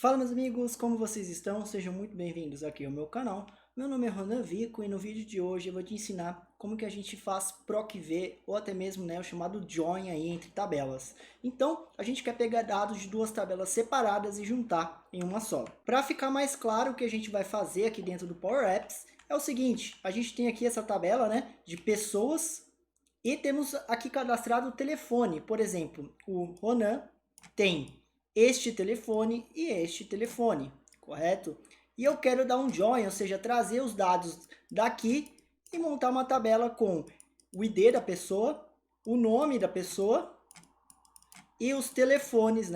Fala meus amigos, como vocês estão? Sejam muito bem-vindos aqui ao meu canal. Meu nome é Ronan Vico e no vídeo de hoje eu vou te ensinar como que a gente faz PROC-V ou até mesmo o chamado join aí entre tabelas. Então, a gente quer pegar dados de duas tabelas separadas e juntar em uma só. Para ficar mais claro, o que a gente vai fazer aqui dentro do Power Apps é o seguinte, a gente tem aqui essa tabela de pessoas e temos aqui cadastrado o telefone. Por exemplo, o Ronan tem este telefone e este telefone, correto? E eu quero dar um join, ou seja, trazer os dados daqui e montar uma tabela com o ID da pessoa, o nome da pessoa e os telefones,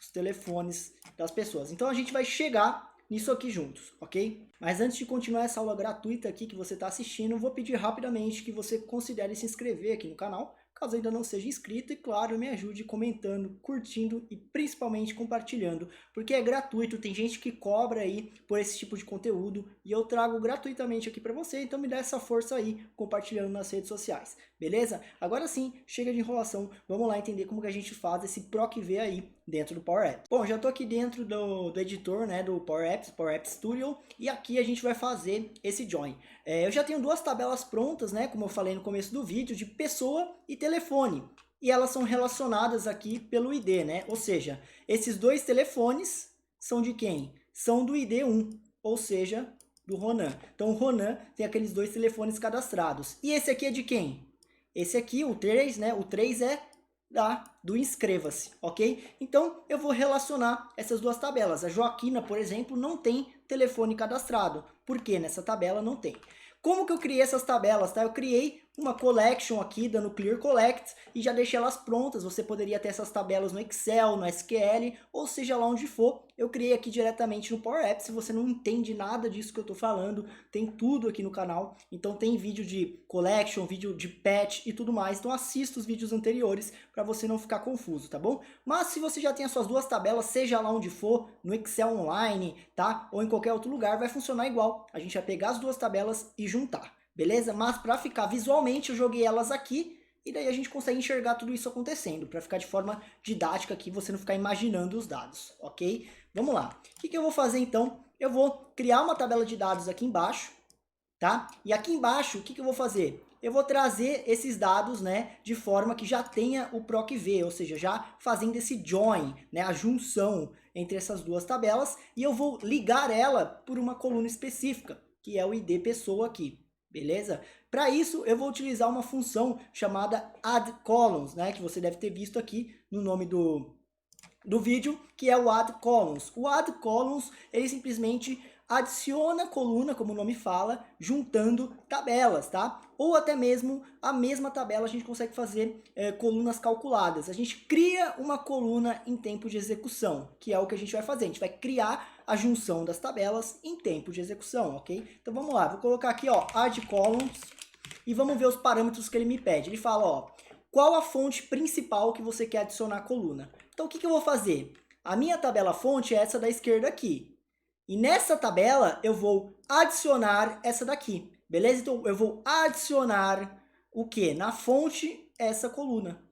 Os telefones das pessoas. Então a gente vai chegar nisso aqui juntos, ok? Mas antes de continuar essa aula gratuita aqui que você está assistindo, vou pedir rapidamente que você considere se inscrever aqui no canal, caso ainda não seja inscrito, e claro, me ajude comentando, curtindo e principalmente compartilhando, porque é gratuito, tem gente que cobra aí por esse tipo de conteúdo e eu trago gratuitamente aqui para você, então me dá essa força aí compartilhando nas redes sociais, beleza? Agora sim, chega de enrolação, vamos lá entender como que a gente faz esse PROC-V aí dentro do Power Apps. Bom, já estou aqui dentro do editor, do Power Apps Studio, e aqui a gente vai fazer esse join. Eu já tenho duas tabelas prontas, como eu falei no começo do vídeo, de pessoa e telefone. E elas são relacionadas aqui pelo ID, Ou seja, esses dois telefones são de quem? São do ID 1, ou seja, do Ronan. Então o Ronan tem aqueles dois telefones cadastrados. E esse aqui é de quem? Esse aqui, o 3, O 3 é do inscreva-se, ok? Então eu vou relacionar essas duas tabelas. A Joaquina, por exemplo, não tem telefone cadastrado. Por que nessa tabela não tem? Como que eu criei essas tabelas, tá? Eu criei uma collection aqui, dando clear collect, e já deixei elas prontas. Você poderia ter essas tabelas no Excel, no SQL, ou seja lá onde for. Eu criei aqui diretamente no Power Apps. Se você não entende nada disso que eu tô falando, tem tudo aqui no canal. Então tem vídeo de collection, vídeo de patch e tudo mais. Então assista os vídeos anteriores para você não ficar confuso, tá bom? Mas se você já tem as suas duas tabelas, seja lá onde for, no Excel online, tá? Ou em qualquer outro lugar, vai funcionar igual. A gente vai pegar as duas tabelas e juntar, beleza? Mas para ficar visualmente, eu joguei elas aqui e daí a gente consegue enxergar tudo isso acontecendo, para ficar de forma didática aqui, você não ficar imaginando os dados, ok? Vamos lá. O que eu vou fazer então? Eu vou criar uma tabela de dados aqui embaixo, tá? E aqui embaixo, o que eu vou fazer? Eu vou trazer esses dados, de forma que já tenha o PROC-V, ou seja, já fazendo esse join, a junção entre essas duas tabelas, e eu vou ligar ela por uma coluna específica, que é o ID pessoa aqui, beleza? Para isso, eu vou utilizar uma função chamada addColumns, que você deve ter visto aqui no nome do vídeo, que é o addColumns. O addColumns, ele simplesmente adiciona coluna, como o nome fala, juntando tabelas, tá? Ou até mesmo a mesma tabela a gente consegue fazer colunas calculadas. A gente cria uma coluna em tempo de execução, que é o que a gente vai fazer. A gente vai criar a junção das tabelas em tempo de execução, ok? Então vamos lá, vou colocar aqui, ó, addColumns, e vamos ver os parâmetros que ele me pede. Ele fala, ó, qual a fonte principal que você quer adicionar à coluna? Então o que eu vou fazer? A minha tabela fonte é essa da esquerda aqui. E nessa tabela eu vou adicionar essa daqui, beleza? Então eu vou adicionar o que? Na fonte, essa coluna.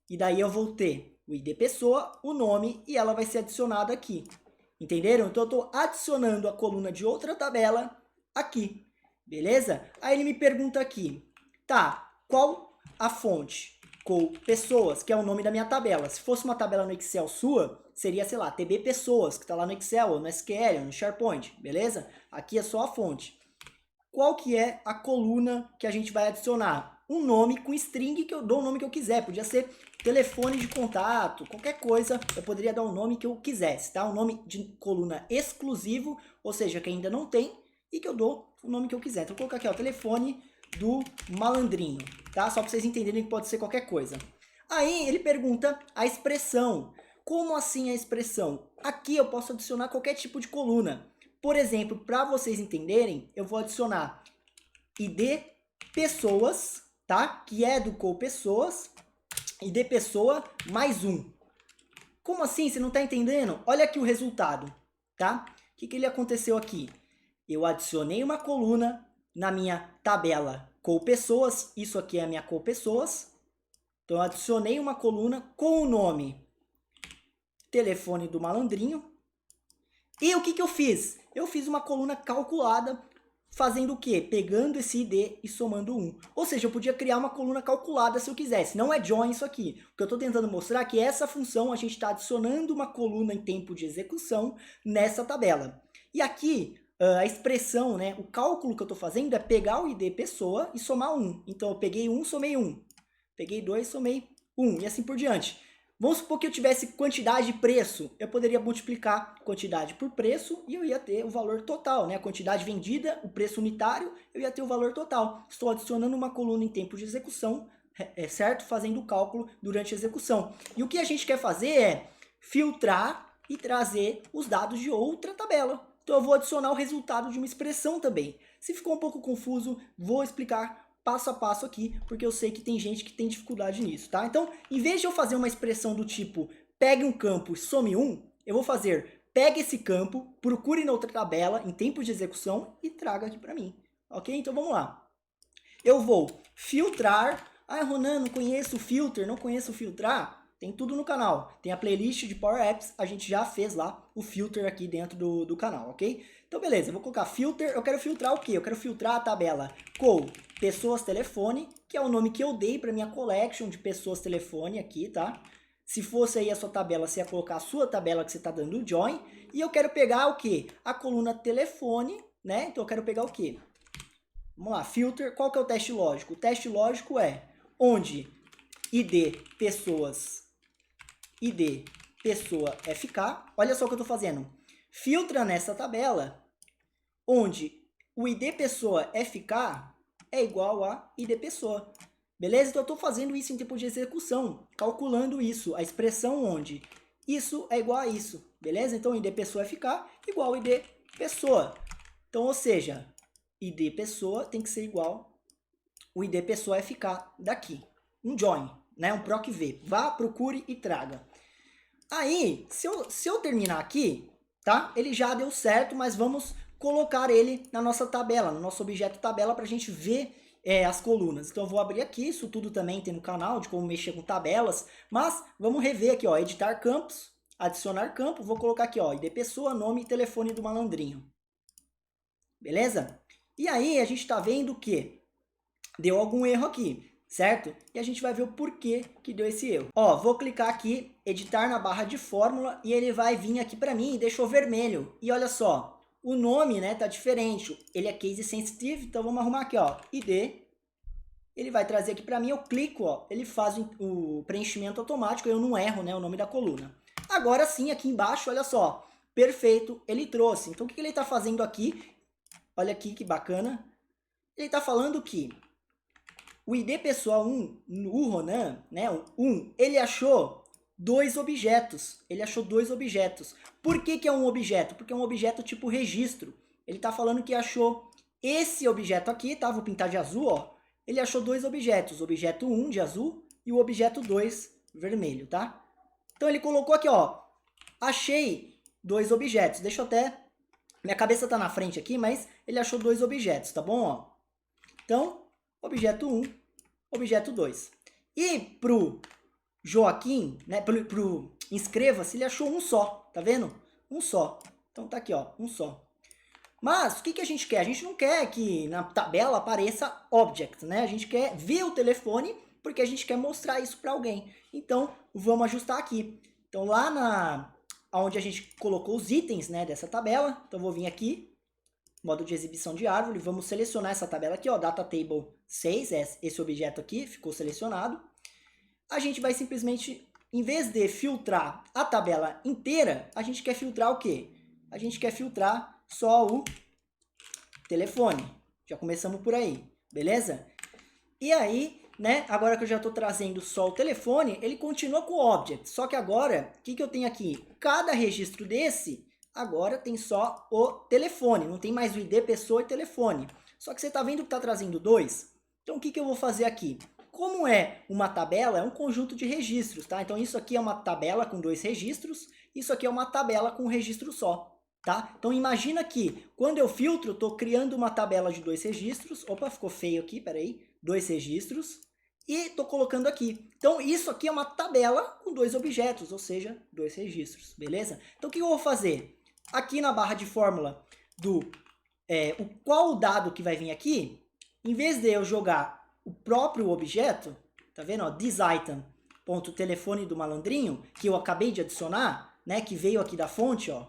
E daí eu vou ter o ID pessoa, o nome, e ela vai ser adicionada aqui. Entenderam? Então eu estou adicionando a coluna de outra tabela aqui, beleza? Aí ele me pergunta aqui, tá, qual a fonte? Com pessoas, que é o nome da minha tabela. Se fosse uma tabela no Excel sua, seria, sei lá, TB pessoas, que está lá no Excel, ou no SQL, ou no SharePoint, beleza? Aqui é só a fonte. Qual que é a coluna que a gente vai adicionar? Um nome com string, que eu dou o nome que eu quiser. Podia ser telefone de contato, qualquer coisa, eu poderia dar o nome que eu quisesse, tá? Um nome de coluna exclusivo, ou seja, que ainda não tem, e que eu dou o nome que eu quiser. Então, vou colocar aqui, ó, telefone do malandrinho, tá? Só para vocês entenderem que pode ser qualquer coisa. Aí ele pergunta a expressão. Como assim a expressão? Aqui eu posso adicionar qualquer tipo de coluna. Por exemplo, para vocês entenderem, eu vou adicionar ID pessoas, tá? Que é do pessoas, ID pessoa mais um. Como assim? Você não está entendendo? Olha aqui o resultado, tá? O que ele aconteceu aqui? Eu adicionei uma coluna na minha tabela pessoas, isso aqui é a minha pessoas. Então eu adicionei uma coluna com o nome telefone do malandrinho, E o que que eu fiz? Eu fiz uma coluna calculada, fazendo o quê? Pegando esse ID e somando 1. Ou seja, eu podia criar uma coluna calculada se eu quisesse. Não é join isso aqui. O que eu estou tentando mostrar é que essa função a gente está adicionando uma coluna em tempo de execução nessa tabela. E aqui, a expressão, né, o cálculo que eu estou fazendo é pegar o ID pessoa e somar 1. Então, eu peguei 1, somei 1. Peguei 2, somei 1. E assim por diante. Vamos supor que eu tivesse quantidade e preço, eu poderia multiplicar quantidade por preço e eu ia ter o valor total, né? A quantidade vendida, o preço unitário, eu ia ter o valor total. Estou adicionando uma coluna em tempo de execução, certo? Fazendo o cálculo durante a execução. E o que a gente quer fazer é filtrar e trazer os dados de outra tabela. Então eu vou adicionar o resultado de uma expressão também. Se ficou um pouco confuso, vou explicar passo a passo aqui, porque eu sei que tem gente que tem dificuldade nisso, tá? Então, em vez de eu fazer uma expressão do tipo pegue um campo e some 1, eu vou fazer pegue esse campo, procure na outra tabela em tempo de execução e traga aqui para mim, ok? Então vamos lá. Eu vou filtrar. Ah, Ronan, não conheço o filter, não conheço filtrar. Tem tudo no canal. Tem a playlist de Power Apps, a gente já fez lá o filter aqui dentro do canal, ok? Então, beleza, eu vou colocar filter. Eu quero filtrar o quê? Eu quero filtrar a tabela com pessoas telefone, que é o nome que eu dei para minha collection de pessoas telefone aqui, tá? Se fosse aí a sua tabela, você ia colocar a sua tabela que você está dando o join. E eu quero pegar o quê? A coluna telefone, né? Então, eu quero pegar o quê? Vamos lá, filter. Qual que é o teste lógico? O teste lógico é onde ID pessoas, ID pessoa FK. Olha só o que eu estou fazendo. Filtra nessa tabela onde o ID pessoa FK é igual a ID pessoa. Beleza? Então eu estou fazendo isso em tempo de execução, calculando isso, a expressão onde isso é igual a isso. Beleza? Então ID pessoa FK igual a ID pessoa. Então, ou seja, ID pessoa tem que ser igual o ID pessoa FK daqui. Um join, né? Um proc v. Vá, procure e traga. Aí, se eu terminar aqui, tá? Ele já deu certo, mas vamos colocar ele na nossa tabela, no nosso objeto tabela, para a gente ver as colunas. Então, eu vou abrir aqui, isso tudo também tem no canal, de como mexer com tabelas, mas vamos rever aqui, ó, editar campos, adicionar campo, vou colocar aqui, ó, ID pessoa, nome e telefone do malandrinho. Beleza? E aí, a gente está vendo que deu algum erro aqui, certo? E a gente vai ver o porquê que deu esse erro. Ó, vou clicar aqui, editar na barra de fórmula, e ele vai vir aqui para mim e deixou vermelho. E olha só, o nome, né, tá diferente. Ele é case sensitive, então vamos arrumar aqui, ó, ID. Ele vai trazer aqui para mim, eu clico, ó, ele faz o preenchimento automático, eu não erro, né, o nome da coluna. Agora sim, aqui embaixo, olha só, perfeito, ele trouxe. Então o que ele está fazendo aqui? Olha aqui que bacana. Ele está falando que o ID pessoal 1, o Ronan, né, o 1, ele achou dois objetos. Ele achou dois objetos. Por que é um objeto? Porque é um objeto tipo registro. Ele está falando que achou esse objeto aqui, tá? Vou pintar de azul, ó. Ele achou dois objetos, o objeto 1 de azul e o objeto 2 vermelho, tá? Então ele colocou aqui, ó, achei dois objetos. Deixa eu até... Minha cabeça tá na frente aqui, mas ele achou dois objetos, tá bom? Ó. Então, objeto 1, objeto 2. E pro Joaquim, né, pro inscreva-se, ele achou um só, tá vendo? Um só. Então tá aqui, ó, um só. Mas o que a gente quer? A gente não quer que na tabela apareça object, né? A gente quer ver o telefone porque a gente quer mostrar isso para alguém. Então, vamos ajustar aqui. Então, lá onde a gente colocou os itens, né, dessa tabela, então vou vir aqui, modo de exibição de árvore, vamos selecionar essa tabela aqui, ó, data table 6, esse objeto aqui ficou selecionado. A gente vai simplesmente, em vez de filtrar a tabela inteira, a gente quer filtrar o quê? A gente quer filtrar só o telefone. Já começamos por aí, beleza? E aí, né, agora que eu já estou trazendo só o telefone, ele continua com o object. Só que agora, o que eu tenho aqui? Cada registro desse, agora tem só o telefone. Não tem mais o ID, pessoa e telefone. Só que você está vendo que está trazendo dois? Então, o que eu vou fazer aqui? Como é uma tabela, é um conjunto de registros, tá? Então, isso aqui é uma tabela com dois registros. Isso aqui é uma tabela com um registro só. Tá? Então imagina que quando eu filtro, estou criando uma tabela de dois registros. Opa, ficou feio aqui, peraí. Dois registros. E estou colocando aqui. Então isso aqui é uma tabela com dois objetos, ou seja, dois registros, beleza? Então o que eu vou fazer? aqui na barra de fórmula qual o dado que vai vir aqui, em vez de eu jogar o próprio objeto, tá vendo? Ó, thisItem.telefone do malandrinho, que eu acabei de adicionar, né? Que veio aqui da fonte, ó.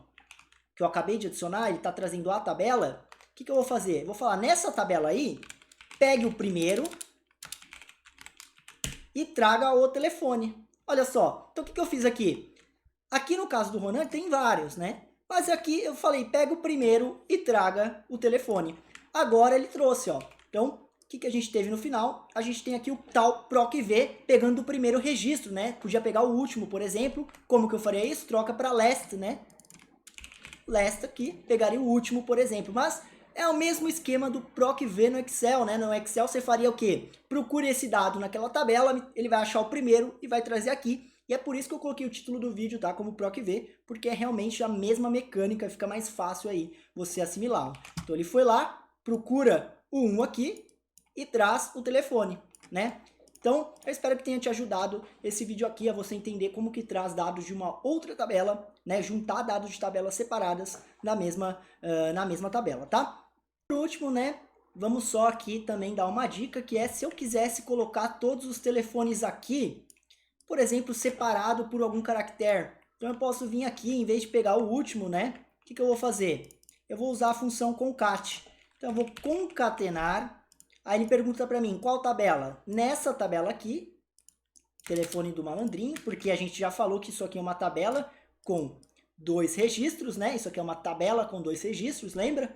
Que eu acabei de adicionar, ele está trazendo a tabela. O que eu vou fazer? Eu vou falar, nessa tabela aí, pegue o primeiro e traga o telefone. Olha só, então o que eu fiz aqui? Aqui no caso do Ronan tem vários, né? Mas aqui eu falei, pega o primeiro e traga o telefone. Agora ele trouxe, ó. Então, o que a gente teve no final? A gente tem aqui o tal PROC-V pegando o primeiro registro, né? Podia pegar o último, por exemplo. Como que eu faria isso? Troca para last, né? Last aqui, pegaria o último, por exemplo. Mas é o mesmo esquema do PROC-V no Excel, né? No Excel você faria o quê? Procure esse dado naquela tabela, ele vai achar o primeiro e vai trazer aqui. E é por isso que eu coloquei o título do vídeo, tá? Como PROC-V, porque é realmente a mesma mecânica, fica mais fácil aí você assimilar. Então ele foi lá, procura o 1 aqui e traz o telefone, né? Então, eu espero que tenha te ajudado esse vídeo aqui a você entender como que traz dados de uma outra tabela, né? Juntar dados de tabelas separadas na mesma tabela, tá? Por último, né? Vamos só aqui também dar uma dica, que é se eu quisesse colocar todos os telefones aqui, por exemplo, separado por algum caractere. Então eu posso vir aqui, em vez de pegar o último, né? O que eu vou fazer? Eu vou usar a função concat. Então eu vou concatenar. Aí ele pergunta para mim, qual tabela? Nessa tabela aqui, telefone do malandrinho, porque a gente já falou que isso aqui é uma tabela com 2 registros, né? Isso aqui é uma tabela com 2 registros, lembra?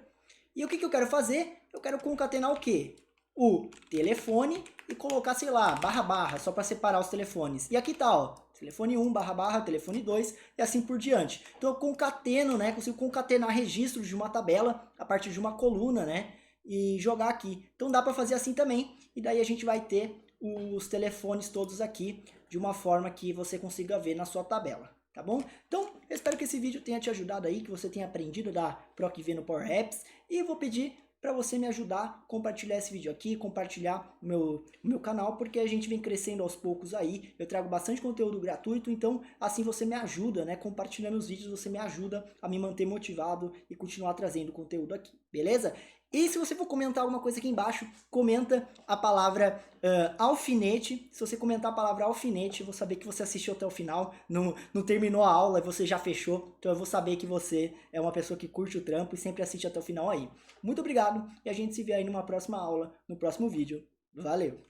E o que eu quero fazer? Eu quero concatenar o quê? O telefone e colocar, sei lá, barra barra, só para separar os telefones. E aqui tá, ó, telefone 1, barra barra, telefone 2 e assim por diante. Então eu concateno, né? Consigo concatenar registros de uma tabela a partir de uma coluna, né? E jogar aqui. Então dá para fazer assim também. E daí a gente vai ter os telefones todos aqui de uma forma que você consiga ver na sua tabela. Tá bom? Então, eu espero que esse vídeo tenha te ajudado aí, que você tenha aprendido da PROC-V no Power Apps. E eu vou pedir para você me ajudar a compartilhar esse vídeo aqui, compartilhar o meu canal, porque a gente vem crescendo aos poucos aí. Eu trago bastante conteúdo gratuito, então assim você me ajuda, né? Compartilhando os vídeos, você me ajuda a me manter motivado e continuar trazendo conteúdo aqui, beleza? E se você for comentar alguma coisa aqui embaixo, comenta a palavra alfinete. Se você comentar a palavra alfinete, eu vou saber que você assistiu até o final, não terminou a aula e você já fechou. Então eu vou saber que você é uma pessoa que curte o trampo e sempre assiste até o final aí. Muito obrigado e a gente se vê aí numa próxima aula, no próximo vídeo. Valeu!